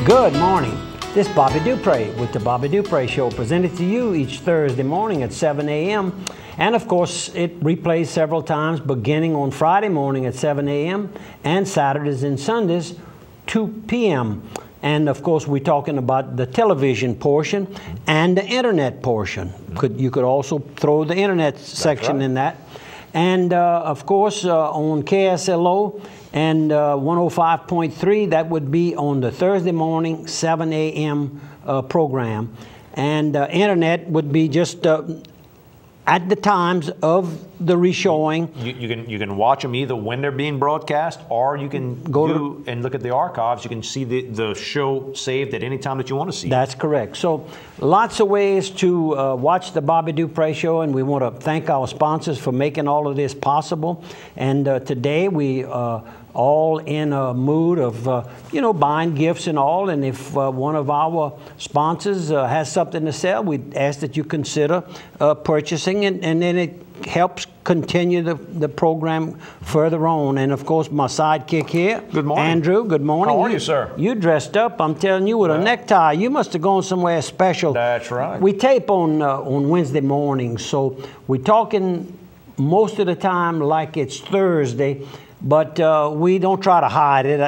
Good morning. This is Bobby Dupre with the Bobby Dupre Show, presented to you each Thursday morning at 7 a.m. And of course, it replays several times beginning on Friday morning at 7 a.m. and Saturdays and Sundays, 2 p.m. And of course, we're talking about the television portion and the internet portion. You could also throw the internet section in that. And of course, on KSLO and 105.3, that would be on the Thursday morning, 7 a.m. Program. And internet would be just at the times of the reshowing. You can watch them either when they're being broadcast, or you can go and look at the archives. You can see the show saved at any time that you want to see it. That's correct. So lots of ways to watch the Bobby Dupre Show, and we want to thank our sponsors for making all of this possible. And today we all in a mood of, buying gifts and all. And if one of our sponsors has something to sell, we ask that you consider purchasing, and then it helps continue the program further on. And of course, my sidekick here, good morning, Andrew. Good morning. How are you, sir? You dressed up, I'm telling you, with a necktie. You must have gone somewhere special. That's right. We tape on Wednesday mornings, so we're talking most of the time like it's Thursday. But we don't try to hide it.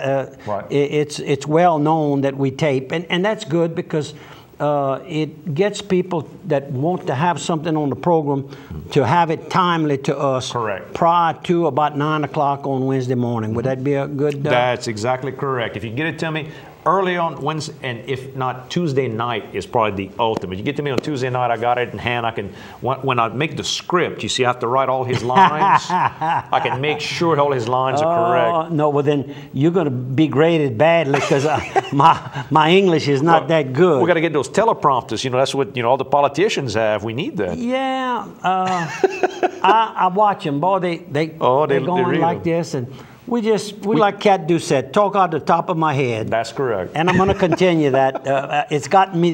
Right. It's well known that we tape, and that's good because it gets people that want to have something on the program to have it timely to us. Correct. Prior to about 9 o'clock on Wednesday morning. Would that be a good? That's exactly correct. If you get it to me early on Wednesday, and if not, Tuesday night is probably the ultimate. You get to me on Tuesday night, I got it in hand. I can, when I make the script, you see I have to write all his lines. I can make sure all his lines are correct. No, well then you're going to be graded badly because my English is not that good. We got to get those teleprompters. That's what all the politicians have. We need that. Yeah, I watch them. Boy, they're going like this, and we like Cat Doucette, talk out the top of my head. That's correct. And I'm going to continue that. It's gotten me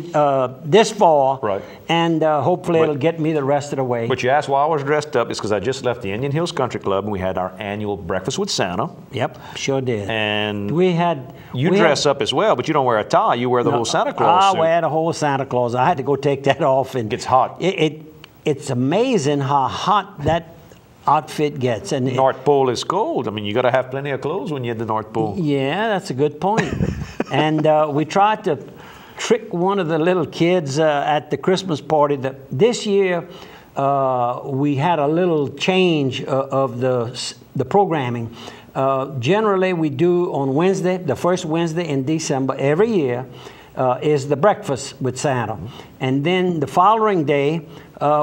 this far, right? And hopefully it'll get me the rest of the way. But you asked why I was dressed up. It's because I just left the Indian Hills Country Club, and we had our annual Breakfast with Santa. Yep, sure did. And we had dress up as well, but you don't wear a tie. You wear the whole Santa Claus suit. I wear the whole Santa Claus. I had to go take that off, and it gets hot. It's amazing how hot that outfit gets. And North Pole is cold. I mean, you got to have plenty of clothes when you're at the North Pole. Yeah, that's a good point. And we tried to trick one of the little kids at the Christmas party. This year, we had a little change of the programming. Generally, we do on Wednesday, the first Wednesday in December every year, is the Breakfast with Santa. And then the following day,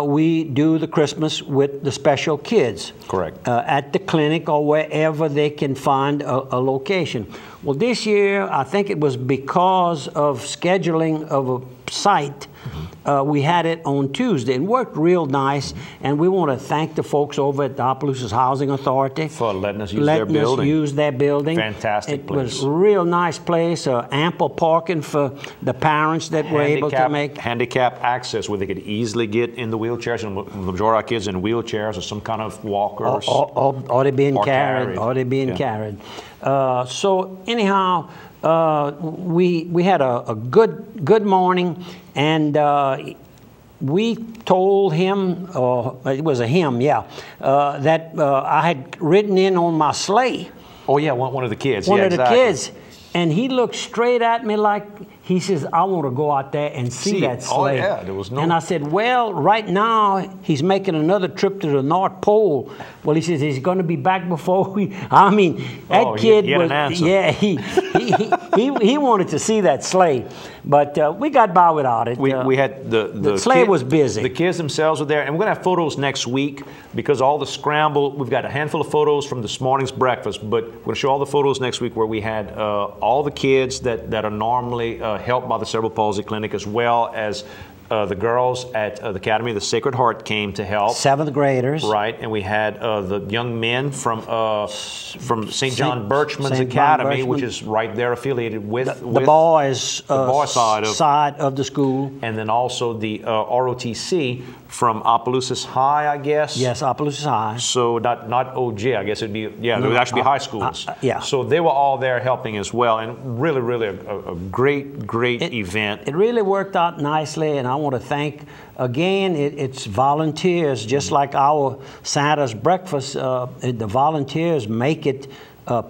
we do the Christmas with the special kids. Correct. At the clinic or wherever they can find a location. Well, this year, I think it was because of scheduling of a site, we had it on Tuesday. It worked real nice, and we want to thank the folks over at the Opelousas Housing Authority for letting us use their building. Fantastic place. It was a real nice place, ample parking for the parents that were able to make. Handicap access where they could easily get in the wheelchairs, and the majority of our kids in wheelchairs or some kind of walkers. Or they're being carried. Or they're being carried. So anyhow, we had a good morning, and we told him, it was a him, that I had written in on my sleigh. Oh yeah, one of the kids. One of the kids. And he looked straight at me like, he says, I want to go out there and see that sleigh. Oh yeah, there was no... And I said, well, right now, he's making another trip to the North Pole. Well, he says, he's going to be back before we... I mean, that kid was... Yeah, he wanted to see that sleigh. But we got by without it. We had the sleigh was busy. The kids themselves were there. And we're going to have photos next week because all the scramble, we've got a handful of photos from this morning's breakfast, but we're going to show all the photos next week where we had all the kids that are normally helped by the Cerebral Palsy Clinic, as well as the girls at the Academy of the Sacred Heart came to help. 7th graders. Right, and we had the young men from St. John Birchman's Academy, which is right there affiliated with the boys' side of the school. And then also the ROTC from Opelousas High, I guess. Yes, Opelousas High. So not OJ, I guess it'd be, yeah, there would actually be high schools. Yeah. So they were all there helping as well, and really, really a great event. It really worked out nicely, and I want to thank, again, it's volunteers, just like our Santa's breakfast, the volunteers make it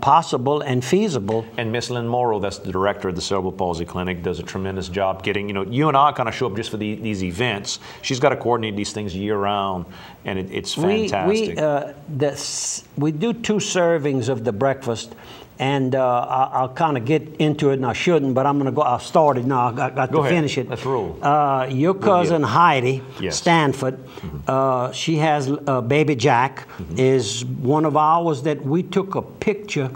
possible and feasible. And Miss Lynn Morrow, that's the director of the Cerebral Palsy Clinic, does a tremendous job getting, you and I kind of show up just for these events. She's got to coordinate these things year round, and it's fantastic. We do 2 servings of the breakfast, and I'll kind of get into it, and I shouldn't, but I'm going to go. I'll start it now. I got to finish it. Let's roll. Your cousin Heidi Stanford, she has baby Jack, is one of ours that we took a picture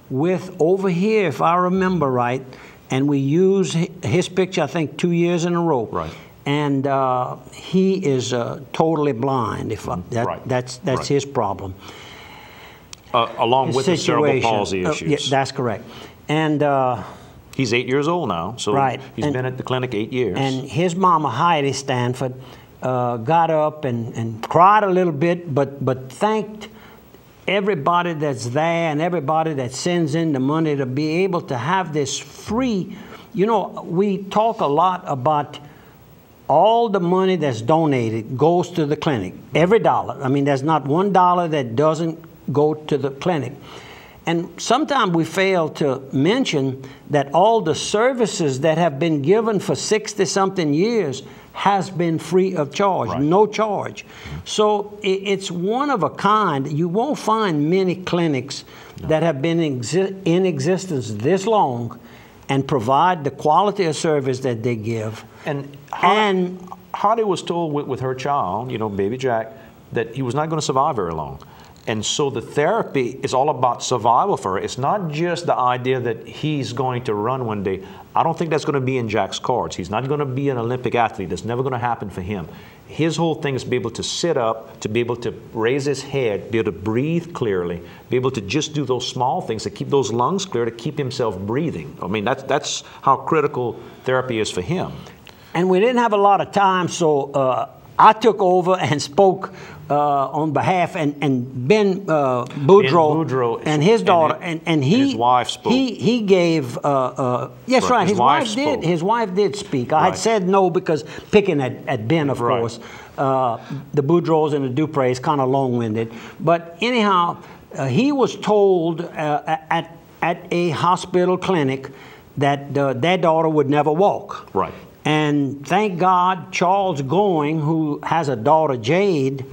with over here, if I remember right, and we used his picture, I think, 2 years in a row. Right. And he is totally blind. That's his problem. Along with the cerebral palsy issues. Yeah, that's correct. And he's 8 years old now, so he's been at the clinic 8 years. And his mama, Heidi Stanford, got up and cried a little bit, but thanked everybody that's there and everybody that sends in the money to be able to have this free. We talk a lot about all the money that's donated goes to the clinic, every dollar. I mean, there's not $1 that doesn't go to the clinic. And sometimes we fail to mention that all the services that have been given for 60-something years has been free of charge, no charge. So it's one of a kind. You won't find many clinics that have been in existence this long and provide the quality of service that they give. And Heidi was told with her child, baby Jack, that he was not going to survive very long. And so the therapy is all about survival for her. It's not just the idea that he's going to run one day. I don't think that's going to be in Jack's cards. He's not going to be an Olympic athlete. That's never going to happen for him. His whole thing is to be able to sit up, to be able to raise his head, be able to breathe clearly, be able to just do those small things to keep those lungs clear, to keep himself breathing. I mean, that's how critical therapy is for him. And we didn't have a lot of time, so I took over and spoke on behalf, and Ben Boudreau and his daughter, and his wife spoke. He gave, yes, right, his wife did. His wife did speak. I had said no because picking at Ben, of course. The Boudreaux and the Dupre is kind of long-winded. But anyhow, he was told at a hospital clinic that their daughter would never walk. Right. And thank God, Charles Going, who has a daughter, Jade,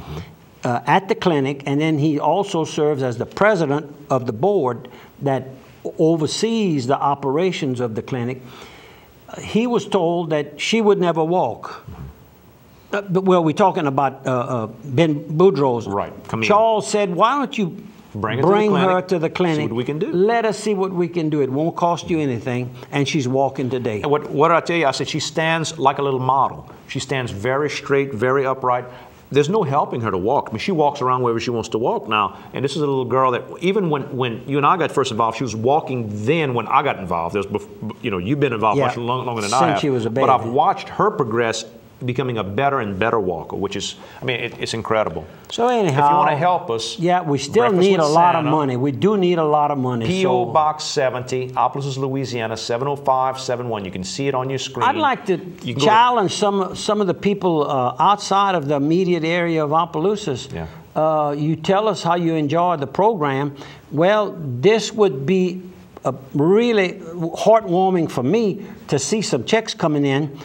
at the clinic, and then he also serves as the president of the board that oversees the operations of the clinic. He was told that she would never walk. Well, we're talking about Ben Boudreaux's. Right. Charles said, why don't you bring her to the clinic. See what we can do. Let us see what we can do. It won't cost you anything. And she's walking today. And what did I tell you? I said she stands like a little model. She stands very straight, very upright. There's no helping her to walk. I mean, she walks around wherever she wants to walk now. And this is a little girl that even when you and I got first involved, she was walking then when I got involved. There's, you've been involved much longer than I have. Since she was a baby. But I've watched her progress, becoming a better and better walker, which is, I mean, it's incredible. So anyhow, if you want to help us, we still need a lot of money. We do need a lot of money. P.O. Box 70, Opelousas, Louisiana, 70571. You can see it on your screen. I'd like to challenge some of the people outside of the immediate area of Opelousas. You tell us how you enjoy the program. Well, this would be really heartwarming for me to see some checks coming in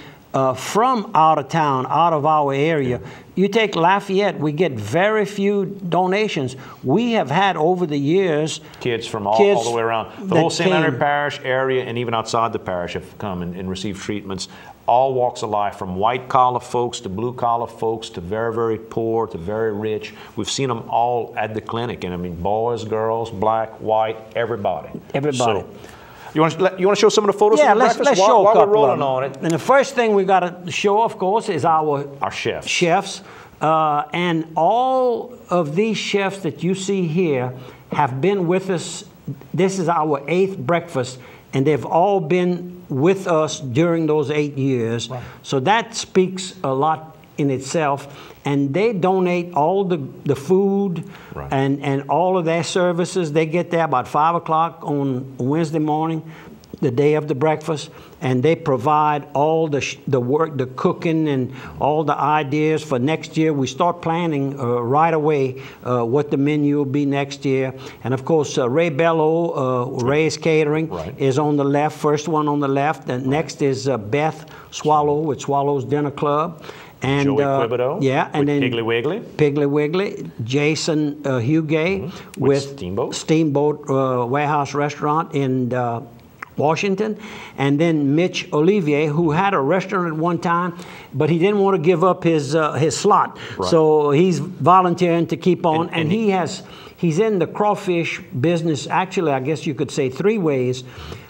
from out of town, out of our area. You take Lafayette, we get very few donations. We have had over the years kids from all the way around. The whole St. Leonard Parish area and even outside the parish have come and received treatments. All walks of life, from white-collar folks to blue-collar folks to very, very poor to very rich. We've seen them all at the clinic. And I mean, boys, girls, black, white, everybody. Everybody. So, you want to show some of the photos? Yeah, of the let's show a couple we're rolling on it. And the first thing we got to show, of course, is our chefs. And all of these chefs that you see here have been with us. This is our 8th breakfast, and they've all been with us during those 8 years. Right. So that speaks a lot in itself, and they donate all the food and all of their services. They get there about 5 o'clock on Wednesday morning, the day of the breakfast, and they provide all the work, the cooking, and all the ideas for next year. We start planning right away what the menu will be next year. And of course, Ray Bello, Ray's Catering, is on the left, first one on the left. And next is Beth Swallow with Swallow's Dinner Club. And Joey Quibido, yeah, and then Piggly Wiggly. Piggly Wiggly, Jason Hugay with Steamboat Warehouse Restaurant in Washington, and then Mitch Olivier, who had a restaurant at one time, but he didn't want to give up his slot, so he's volunteering to keep on, and he's in the crawfish business. Actually, I guess you could say 3 ways.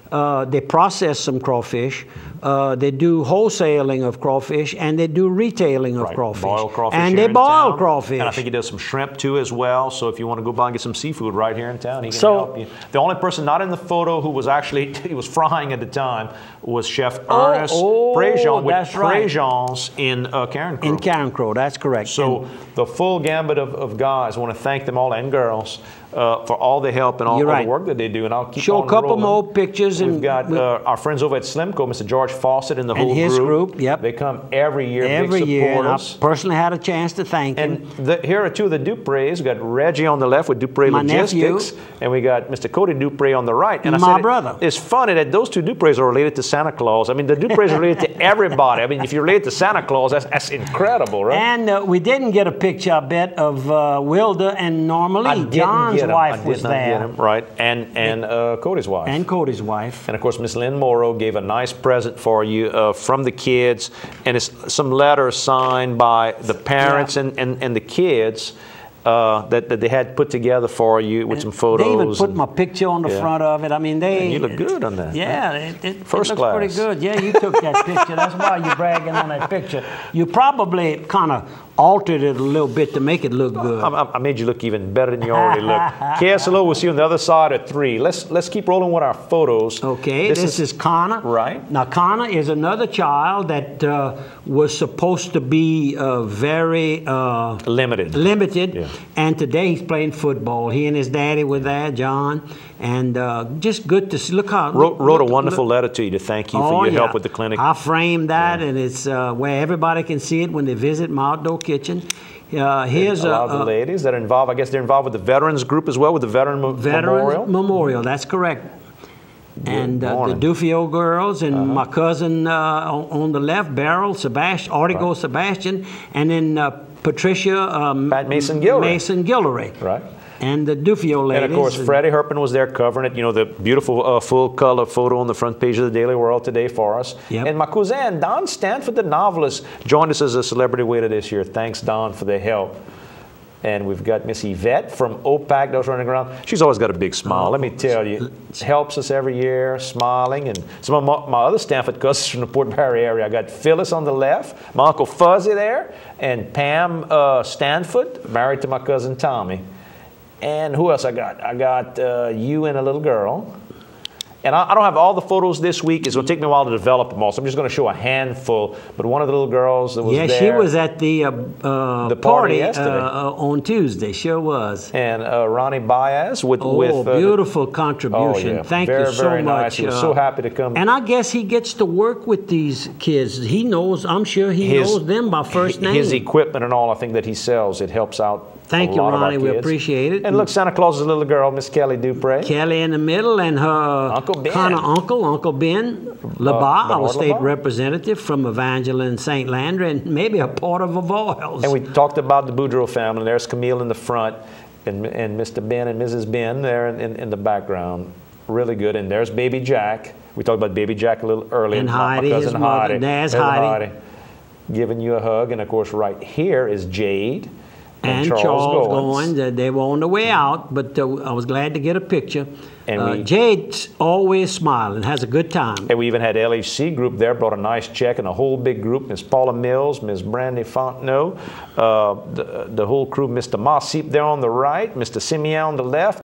They process some crawfish, they do wholesaling of crawfish, and they do retailing of crawfish. Boil crawfish and here they boil town. crawfish. And I think he does some shrimp too as well. So if you want to go by and get some seafood right here in town, he can help you. The only person not in the photo who was actually, he was frying at the time, was Chef Ernest Prejean with Prejean's in Carencro. In Carencro, that's correct. So the full gambit of guys, I want to thank them all, and girls, for all the help and all the work that they do. And I'll keep show on a couple rolling. more pictures. We've got our friends over at Slimco, Mr. George Fawcett and the whole group. Yep. They come every year. Every big year. And I supporters. personally had a chance to thank him. And here are 2 of the Dupres. We've got Reggie on the left with Dupre Logistics. Nephew. And we got Mr. Cody Dupre on the right. And My brother. It's funny that those 2 Dupres are related to Santa Claus. I mean, the Dupres are related to everybody. I mean, if you're related to Santa Claus, that's incredible, right? And we didn't get a picture, I bet, of Wilda and Norma Lee. John's wife was there. Right, and Cody's wife. And Cody's wife. And of course, Miss Lynn Morrow gave a nice present for you from the kids, and it's some letters signed by the parents and the kids that they had put together for you with some photos. They even put my picture on the front of it. I mean, you look good on that. Yeah, it First looks class. pretty good. Yeah, you took that picture. That's why you're bragging on that picture. You probably kind of altered it a little bit to make it look good. I made you look even better than you already look. KSLO, we'll see you on the other side at 3. Let's keep rolling with our photos. Okay, this is Connor. Right. Now, Connor is another child that was supposed to be very limited. Yeah. And today he's playing football. He and his daddy were there, John. And just good to see. Look how wrote a wonderful letter to you to thank you for your help with the clinic. I framed that, and it's where everybody can see it when they visit my outdoor kitchen. Here's a lot of the ladies that are involved. I guess they're involved with the Veterans Group as well, with the Veterans Memorial. That's correct. And the Dufio girls and my cousin on the left, Beryl, Sebastian, Artigo Sebastian, and then Patricia Pat Mason Gilray. Mason Gilray. Right. And the Dufio ladies. And of course, Freddie Herpin was there covering it. You know, the beautiful full-color photo on the front page of the Daily World today for us. Yep. And my cousin, Don Stanford, the novelist, joined us as a celebrity waiter this year. Thanks, Don, for the help. And we've got Miss Yvette from OPAC that was running around. She's always got a big smile, let me tell you. Helps us every year, smiling. And some of my other Stanford cousins from the Port Barry area. I got Phyllis on the left, my Uncle Fuzzy there, and Pam Stanford, married to my cousin Tommy. And who else I got? I got you and a little girl. And I don't have all the photos this week. It's going to take me a while to develop them all. So I'm just going to show a handful. But one of the little girls that was there. Yeah, she was at the party yesterday. On Tuesday. Sure was. And Ronnie Baez with beautiful contribution. Oh, yeah. Thank you so very much. Nice. He was so happy to come. And I guess he gets to work with these kids. He knows, I'm sure he knows them by first name. His equipment and all, I think that he sells, it helps out. Thank you, Ronnie. We appreciate it. And look, Santa Claus's little girl, Miss Kelly Dupre. Kelly in the middle, and her Uncle Ben. kind of Uncle Ben Labar, our state representative from Evangeline St. Landry, and maybe a part of Avoyles. And we talked about the Boudreaux family. There's Camille in the front, and Mr. Ben and Mrs. Ben there in the background. Really good. And there's Baby Jack. We talked about Baby Jack a little earlier. And Heidi, his mother. There's Heidi. Giving you a hug. And, of course, right here is Jade. And Charles Goins. They were on the way out, but I was glad to get a picture. And Jade's always smiling, has a good time. And we even had LHC group there, brought a nice check, and a whole big group. Miss Paula Mills, Miss Brandy Fontenot, the whole crew, Mr. Mossip there on the right, Mr. Simeon on the left.